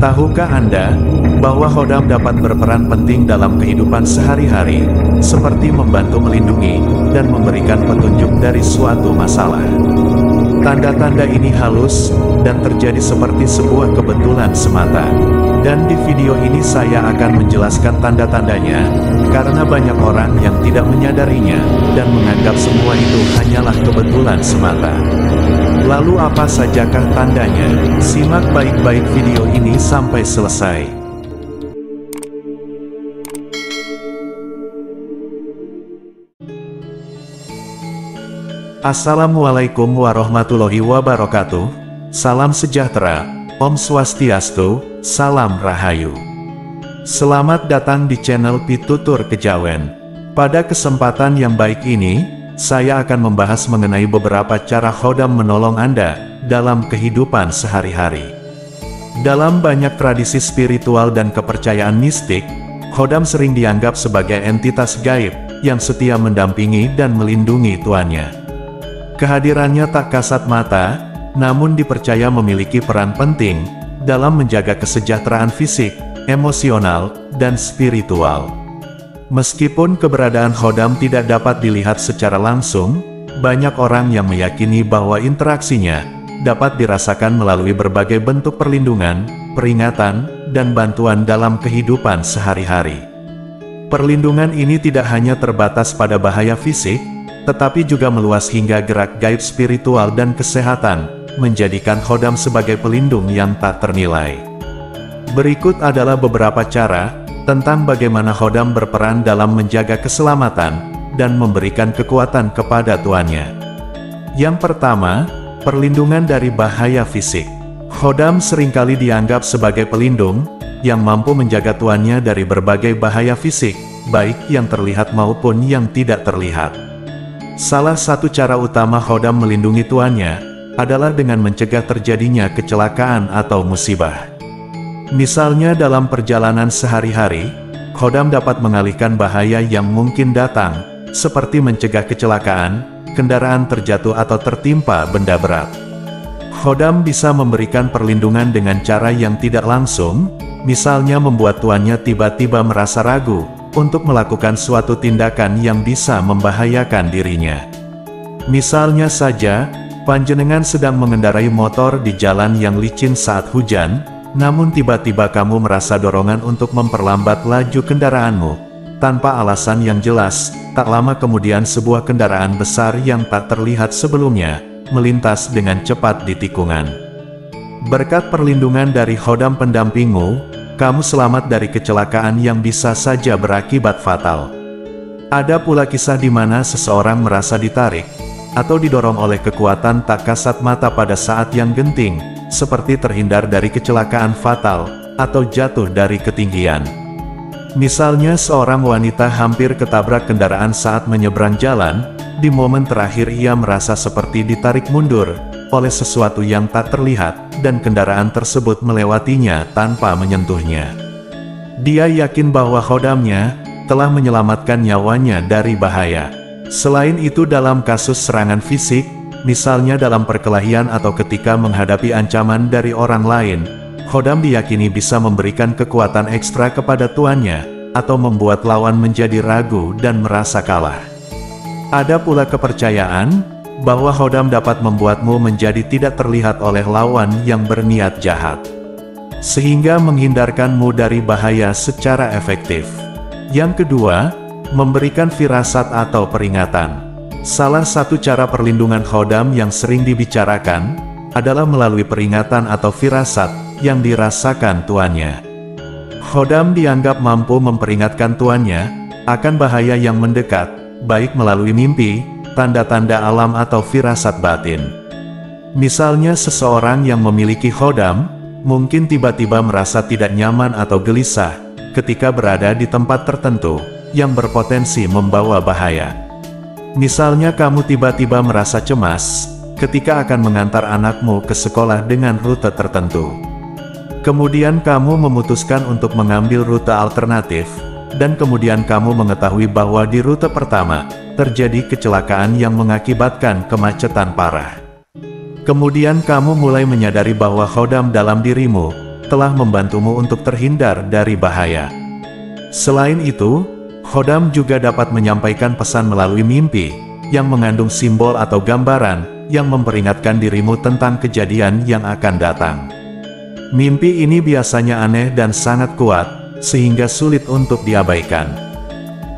Tahukah Anda bahwa khodam dapat berperan penting dalam kehidupan sehari-hari, seperti membantu melindungi dan memberikan petunjuk dari suatu masalah? Tanda-tanda ini halus dan terjadi seperti sebuah kebetulan semata. Dan di video ini saya akan menjelaskan tanda-tandanya, karena banyak orang yang tidak menyadarinya dan menganggap semua itu hanyalah kebetulan semata. Lalu apa sajakah tandanya? Simak baik-baik video ini sampai selesai. Assalamualaikum warahmatullahi wabarakatuh. Salam sejahtera, Om Swastiastu, Salam Rahayu. Selamat datang di channel Pitutur Kejawen. Pada kesempatan yang baik ini, saya akan membahas mengenai beberapa cara khodam menolong Anda dalam kehidupan sehari-hari. Dalam banyak tradisi spiritual dan kepercayaan mistik, khodam sering dianggap sebagai entitas gaib yang setia mendampingi dan melindungi tuannya. Kehadirannya tak kasat mata, namun dipercaya memiliki peran penting dalam menjaga kesejahteraan fisik, emosional, dan spiritual. Meskipun keberadaan khodam tidak dapat dilihat secara langsung, banyak orang yang meyakini bahwa interaksinya dapat dirasakan melalui berbagai bentuk perlindungan, peringatan, dan bantuan dalam kehidupan sehari-hari. Perlindungan ini tidak hanya terbatas pada bahaya fisik, tetapi juga meluas hingga gerak gaib spiritual dan kesehatan, menjadikan khodam sebagai pelindung yang tak ternilai. Berikut adalah beberapa cara tentang bagaimana khodam berperan dalam menjaga keselamatan dan memberikan kekuatan kepada tuannya. Yang pertama, perlindungan dari bahaya fisik. Khodam seringkali dianggap sebagai pelindung yang mampu menjaga tuannya dari berbagai bahaya fisik, baik yang terlihat maupun yang tidak terlihat. Salah satu cara utama khodam melindungi tuannya adalah dengan mencegah terjadinya kecelakaan atau musibah. Misalnya dalam perjalanan sehari-hari, khodam dapat mengalihkan bahaya yang mungkin datang, seperti mencegah kecelakaan, kendaraan terjatuh atau tertimpa benda berat. Khodam bisa memberikan perlindungan dengan cara yang tidak langsung, misalnya membuat tuannya tiba-tiba merasa ragu untuk melakukan suatu tindakan yang bisa membahayakan dirinya. Misalnya saja, panjenengan sedang mengendarai motor di jalan yang licin saat hujan, namun tiba-tiba kamu merasa dorongan untuk memperlambat laju kendaraanmu. Tanpa alasan yang jelas, tak lama kemudian sebuah kendaraan besar yang tak terlihat sebelumnya, melintas dengan cepat di tikungan. Berkat perlindungan dari khodam pendampingmu, kamu selamat dari kecelakaan yang bisa saja berakibat fatal. Ada pula kisah di mana seseorang merasa ditarik atau didorong oleh kekuatan tak kasat mata pada saat yang genting, seperti terhindar dari kecelakaan fatal atau jatuh dari ketinggian. Misalnya seorang wanita hampir ketabrak kendaraan saat menyeberang jalan, di momen terakhir ia merasa seperti ditarik mundur oleh sesuatu yang tak terlihat, dan kendaraan tersebut melewatinya tanpa menyentuhnya. Dia yakin bahwa khodamnya telah menyelamatkan nyawanya dari bahaya. Selain itu, dalam kasus serangan fisik, misalnya dalam perkelahian atau ketika menghadapi ancaman dari orang lain, khodam diyakini bisa memberikan kekuatan ekstra kepada tuannya, atau membuat lawan menjadi ragu dan merasa kalah. Ada pula kepercayaan bahwa khodam dapat membuatmu menjadi tidak terlihat oleh lawan yang berniat jahat, sehingga menghindarkanmu dari bahaya secara efektif. Yang kedua, memberikan firasat atau peringatan. Salah satu cara perlindungan khodam yang sering dibicarakan adalah melalui peringatan atau firasat yang dirasakan tuannya. Khodam dianggap mampu memperingatkan tuannya akan bahaya yang mendekat, baik melalui mimpi, tanda-tanda alam atau firasat batin. Misalnya seseorang yang memiliki khodam, mungkin tiba-tiba merasa tidak nyaman atau gelisah ketika berada di tempat tertentu yang berpotensi membawa bahaya. Misalnya kamu tiba-tiba merasa cemas ketika akan mengantar anakmu ke sekolah dengan rute tertentu. Kemudian kamu memutuskan untuk mengambil rute alternatif, dan kemudian kamu mengetahui bahwa di rute pertama terjadi kecelakaan yang mengakibatkan kemacetan parah. Kemudian kamu mulai menyadari bahwa khodam dalam dirimu telah membantumu untuk terhindar dari bahaya. Selain itu, Khodam juga dapat menyampaikan pesan melalui mimpi, yang mengandung simbol atau gambaran, yang memperingatkan dirimu tentang kejadian yang akan datang. Mimpi ini biasanya aneh dan sangat kuat, sehingga sulit untuk diabaikan.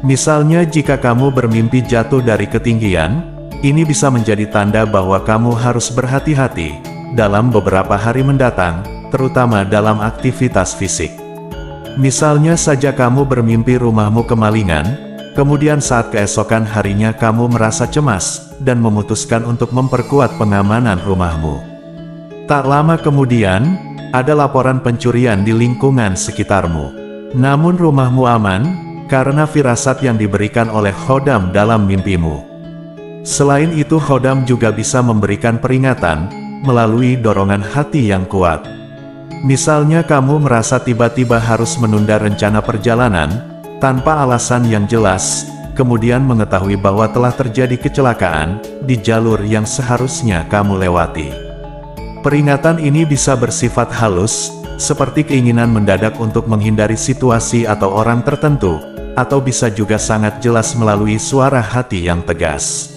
Misalnya jika kamu bermimpi jatuh dari ketinggian, ini bisa menjadi tanda bahwa kamu harus berhati-hati, dalam beberapa hari mendatang, terutama dalam aktivitas fisik. Misalnya saja kamu bermimpi rumahmu kemalingan, kemudian saat keesokan harinya kamu merasa cemas, dan memutuskan untuk memperkuat pengamanan rumahmu. Tak lama kemudian, ada laporan pencurian di lingkungan sekitarmu. Namun rumahmu aman, karena firasat yang diberikan oleh Khodam dalam mimpimu. Selain itu Khodam juga bisa memberikan peringatan, melalui dorongan hati yang kuat. Misalnya kamu merasa tiba-tiba harus menunda rencana perjalanan, tanpa alasan yang jelas, kemudian mengetahui bahwa telah terjadi kecelakaan, di jalur yang seharusnya kamu lewati. Peringatan ini bisa bersifat halus, seperti keinginan mendadak untuk menghindari situasi atau orang tertentu, atau bisa juga sangat jelas melalui suara hati yang tegas.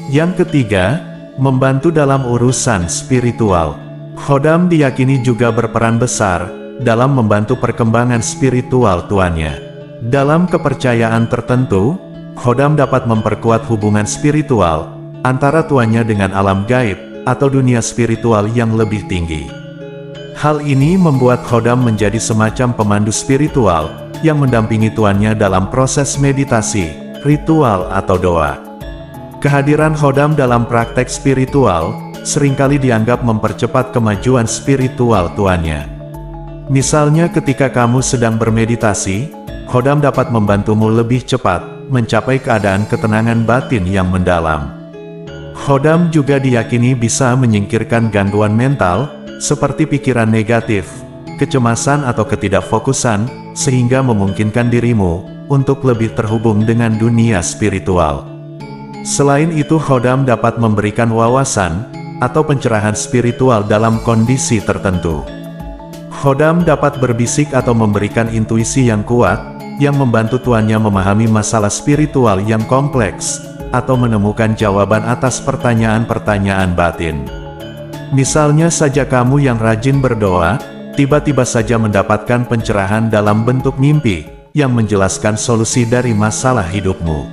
Yang ketiga, membantu dalam urusan spiritual. Khodam diyakini juga berperan besar dalam membantu perkembangan spiritual tuannya. Dalam kepercayaan tertentu, Khodam dapat memperkuat hubungan spiritual antara tuannya dengan alam gaib atau dunia spiritual yang lebih tinggi. Hal ini membuat Khodam menjadi semacam pemandu spiritual yang mendampingi tuannya dalam proses meditasi, ritual atau doa. Kehadiran Khodam dalam praktek spiritual seringkali dianggap mempercepat kemajuan spiritual tuannya. Misalnya ketika kamu sedang bermeditasi, Khodam dapat membantumu lebih cepat mencapai keadaan ketenangan batin yang mendalam. Khodam juga diyakini bisa menyingkirkan gangguan mental, seperti pikiran negatif, kecemasan atau ketidakfokusan, sehingga memungkinkan dirimu untuk lebih terhubung dengan dunia spiritual. Selain itu Khodam dapat memberikan wawasan atau pencerahan spiritual dalam kondisi tertentu. Khodam dapat berbisik atau memberikan intuisi yang kuat, yang membantu tuannya memahami masalah spiritual yang kompleks, atau menemukan jawaban atas pertanyaan-pertanyaan batin. Misalnya saja kamu yang rajin berdoa, tiba-tiba saja mendapatkan pencerahan dalam bentuk mimpi, yang menjelaskan solusi dari masalah hidupmu.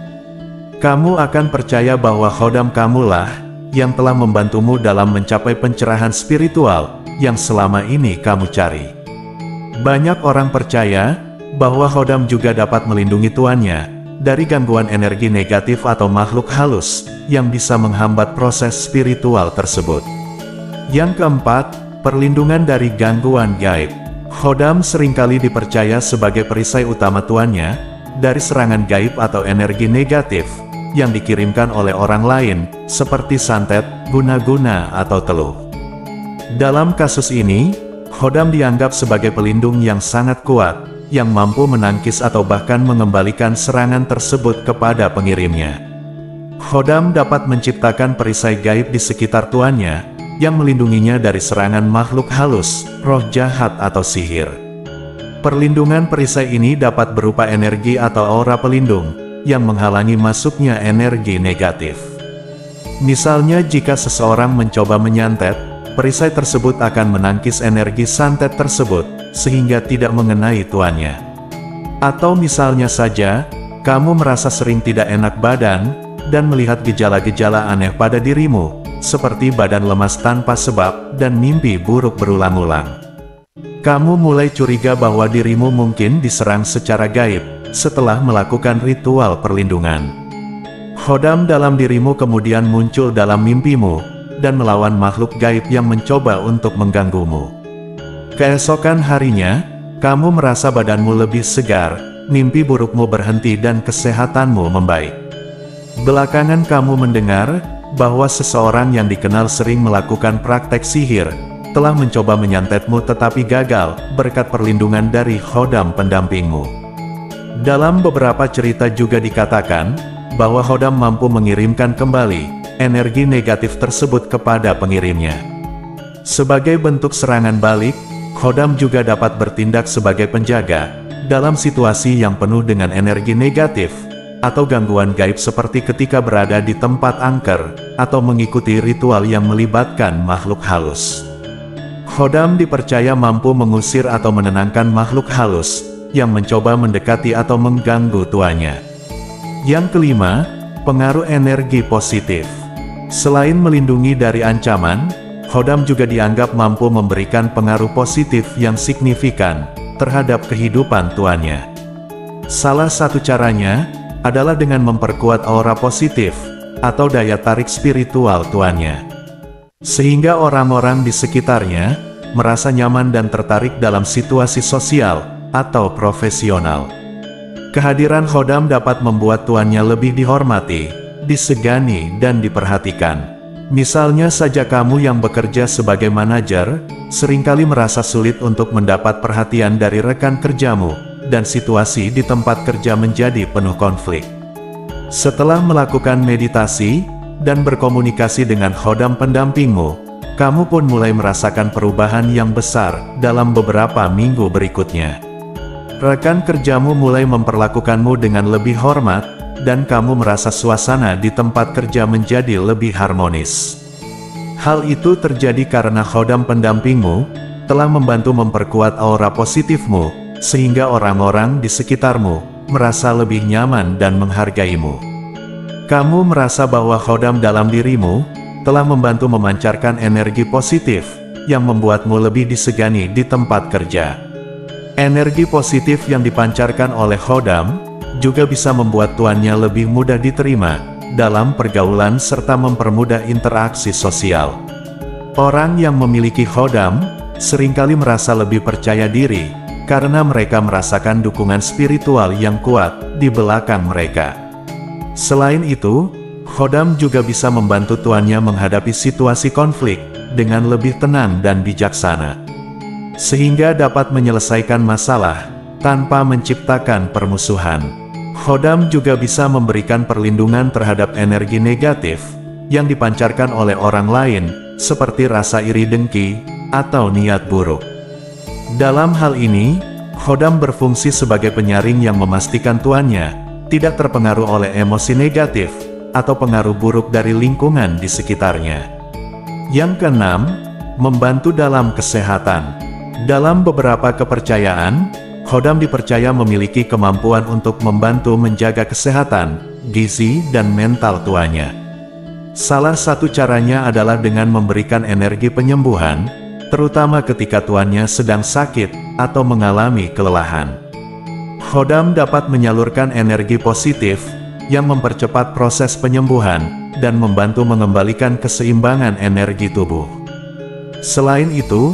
Kamu akan percaya bahwa Khodam kamulah yang telah membantumu dalam mencapai pencerahan spiritual yang selama ini kamu cari. Banyak orang percaya bahwa Khodam juga dapat melindungi tuannya dari gangguan energi negatif atau makhluk halus yang bisa menghambat proses spiritual tersebut. Yang keempat, perlindungan dari gangguan gaib. Khodam seringkali dipercaya sebagai perisai utama tuannya dari serangan gaib atau energi negatif yang dikirimkan oleh orang lain, seperti santet, guna-guna, atau teluh. Dalam kasus ini, Khodam dianggap sebagai pelindung yang sangat kuat, yang mampu menangkis atau bahkan mengembalikan serangan tersebut kepada pengirimnya. Khodam dapat menciptakan perisai gaib di sekitar tuannya, yang melindunginya dari serangan makhluk halus, roh jahat atau sihir. Perlindungan perisai ini dapat berupa energi atau aura pelindung, yang menghalangi masuknya energi negatif. Misalnya jika seseorang mencoba menyantet, perisai tersebut akan menangkis energi santet tersebut, sehingga tidak mengenai tuannya. Atau misalnya saja, kamu merasa sering tidak enak badan, dan melihat gejala-gejala aneh pada dirimu, seperti badan lemas tanpa sebab, dan mimpi buruk berulang-ulang. Kamu mulai curiga bahwa dirimu mungkin diserang secara gaib, setelah melakukan ritual perlindungan. Khodam dalam dirimu kemudian muncul dalam mimpimu, dan melawan makhluk gaib yang mencoba untuk mengganggumu. Keesokan harinya, kamu merasa badanmu lebih segar, mimpi burukmu berhenti dan kesehatanmu membaik. Belakangan kamu mendengar bahwa seseorang yang dikenal sering melakukan praktek sihir, telah mencoba menyantetmu tetapi gagal, berkat perlindungan dari Khodam pendampingmu. Dalam beberapa cerita juga dikatakan, bahwa Khodam mampu mengirimkan kembali energi negatif tersebut kepada pengirimnya. Sebagai bentuk serangan balik, Khodam juga dapat bertindak sebagai penjaga dalam situasi yang penuh dengan energi negatif atau gangguan gaib seperti ketika berada di tempat angker atau mengikuti ritual yang melibatkan makhluk halus. Khodam dipercaya mampu mengusir atau menenangkan makhluk halus yang mencoba mendekati atau mengganggu tuannya. Yang kelima, pengaruh energi positif. Selain melindungi dari ancaman, Khodam juga dianggap mampu memberikan pengaruh positif yang signifikan terhadap kehidupan tuannya. Salah satu caranya adalah dengan memperkuat aura positif atau daya tarik spiritual tuannya, sehingga orang-orang di sekitarnya merasa nyaman dan tertarik dalam situasi sosial atau profesional. Kehadiran Khodam dapat membuat tuannya lebih dihormati, disegani, dan diperhatikan. Misalnya saja kamu yang bekerja sebagai manajer, seringkali merasa sulit untuk mendapat perhatian dari rekan kerjamu, dan situasi di tempat kerja menjadi penuh konflik. Setelah melakukan meditasi dan berkomunikasi dengan Khodam pendampingmu, kamu pun mulai merasakan perubahan yang besar dalam beberapa minggu berikutnya. Rekan kerjamu mulai memperlakukanmu dengan lebih hormat, dan kamu merasa suasana di tempat kerja menjadi lebih harmonis. Hal itu terjadi karena Khodam pendampingmu telah membantu memperkuat aura positifmu, sehingga orang-orang di sekitarmu merasa lebih nyaman dan menghargaimu. Kamu merasa bahwa Khodam dalam dirimu telah membantu memancarkan energi positif yang membuatmu lebih disegani di tempat kerja. Energi positif yang dipancarkan oleh Khodam juga bisa membuat tuannya lebih mudah diterima dalam pergaulan serta mempermudah interaksi sosial. Orang yang memiliki Khodam seringkali merasa lebih percaya diri karena mereka merasakan dukungan spiritual yang kuat di belakang mereka. Selain itu, Khodam juga bisa membantu tuannya menghadapi situasi konflik dengan lebih tenang dan bijaksana, sehingga dapat menyelesaikan masalah tanpa menciptakan permusuhan. Khodam juga bisa memberikan perlindungan terhadap energi negatif yang dipancarkan oleh orang lain, seperti rasa iri dengki atau niat buruk. Dalam hal ini, Khodam berfungsi sebagai penyaring yang memastikan tuannya tidak terpengaruh oleh emosi negatif atau pengaruh buruk dari lingkungan di sekitarnya. Yang keenam, membantu dalam kesehatan. Dalam beberapa kepercayaan, Khodam dipercaya memiliki kemampuan untuk membantu menjaga kesehatan, gizi, dan mental tuannya. Salah satu caranya adalah dengan memberikan energi penyembuhan, terutama ketika tuannya sedang sakit atau mengalami kelelahan. Khodam dapat menyalurkan energi positif yang mempercepat proses penyembuhan dan membantu mengembalikan keseimbangan energi tubuh. Selain itu,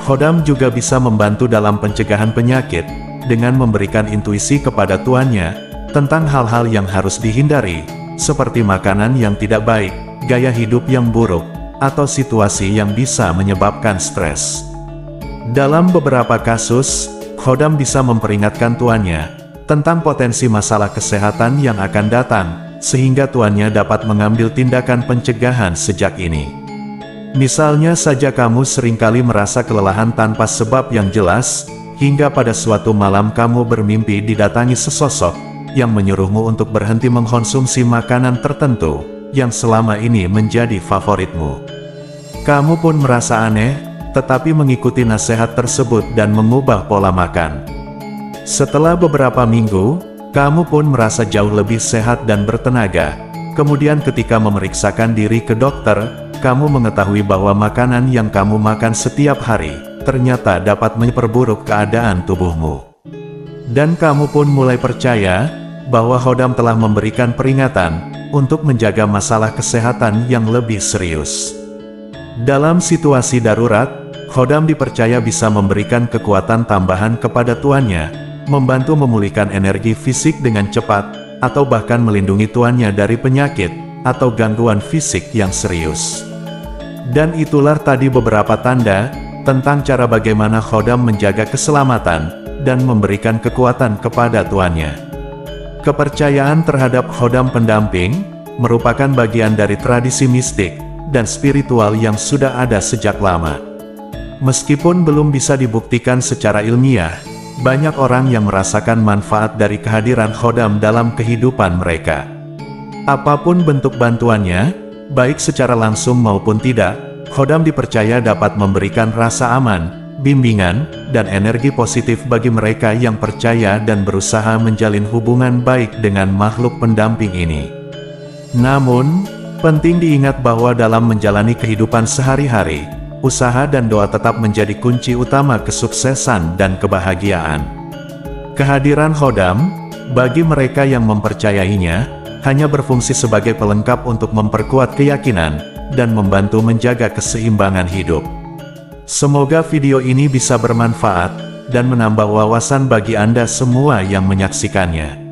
Khodam juga bisa membantu dalam pencegahan penyakit dengan memberikan intuisi kepada tuannya tentang hal-hal yang harus dihindari, seperti makanan yang tidak baik, gaya hidup yang buruk, atau situasi yang bisa menyebabkan stres. Dalam beberapa kasus, Khodam bisa memperingatkan tuannya tentang potensi masalah kesehatan yang akan datang, sehingga tuannya dapat mengambil tindakan pencegahan sejak ini. Misalnya saja kamu seringkali merasa kelelahan tanpa sebab yang jelas, hingga pada suatu malam kamu bermimpi didatangi sesosok yang menyuruhmu untuk berhenti mengkonsumsi makanan tertentu yang selama ini menjadi favoritmu. Kamu pun merasa aneh, tetapi mengikuti nasihat tersebut dan mengubah pola makan. Setelah beberapa minggu, kamu pun merasa jauh lebih sehat dan bertenaga. Kemudian ketika memeriksakan diri ke dokter, kamu mengetahui bahwa makanan yang kamu makan setiap hari ternyata dapat memperburuk keadaan tubuhmu. Dan kamu pun mulai percaya bahwa Khodam telah memberikan peringatan untuk menjaga masalah kesehatan yang lebih serius. Dalam situasi darurat, Khodam dipercaya bisa memberikan kekuatan tambahan kepada tuannya, membantu memulihkan energi fisik dengan cepat, atau bahkan melindungi tuannya dari penyakit atau gangguan fisik yang serius. Dan itulah tadi beberapa tanda tentang cara bagaimana Khodam menjaga keselamatan dan memberikan kekuatan kepada tuannya. Kepercayaan terhadap Khodam pendamping merupakan bagian dari tradisi mistik dan spiritual yang sudah ada sejak lama. Meskipun belum bisa dibuktikan secara ilmiah, banyak orang yang merasakan manfaat dari kehadiran khodam dalam kehidupan mereka. Apapun bentuk bantuannya, baik secara langsung maupun tidak, khodam dipercaya dapat memberikan rasa aman, bimbingan, dan energi positif bagi mereka yang percaya dan berusaha menjalin hubungan baik dengan makhluk pendamping ini. Namun, penting diingat bahwa dalam menjalani kehidupan sehari-hari, usaha dan doa tetap menjadi kunci utama kesuksesan dan kebahagiaan. Kehadiran khodam, bagi mereka yang mempercayainya, hanya berfungsi sebagai pelengkap untuk memperkuat keyakinan, dan membantu menjaga keseimbangan hidup. Semoga video ini bisa bermanfaat, dan menambah wawasan bagi Anda semua yang menyaksikannya.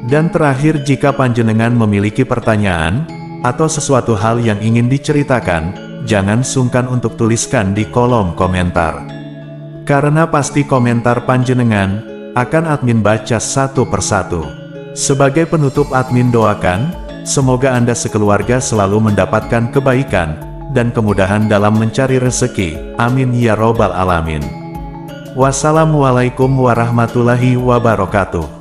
Dan terakhir, jika panjenengan memiliki pertanyaan, atau sesuatu hal yang ingin diceritakan, jangan sungkan untuk tuliskan di kolom komentar. Karena pasti komentar panjenengan akan admin baca satu persatu. Sebagai penutup, admin doakan, semoga Anda sekeluarga selalu mendapatkan kebaikan dan kemudahan dalam mencari rezeki. Amin ya robbal alamin. Wassalamualaikum warahmatullahi wabarakatuh.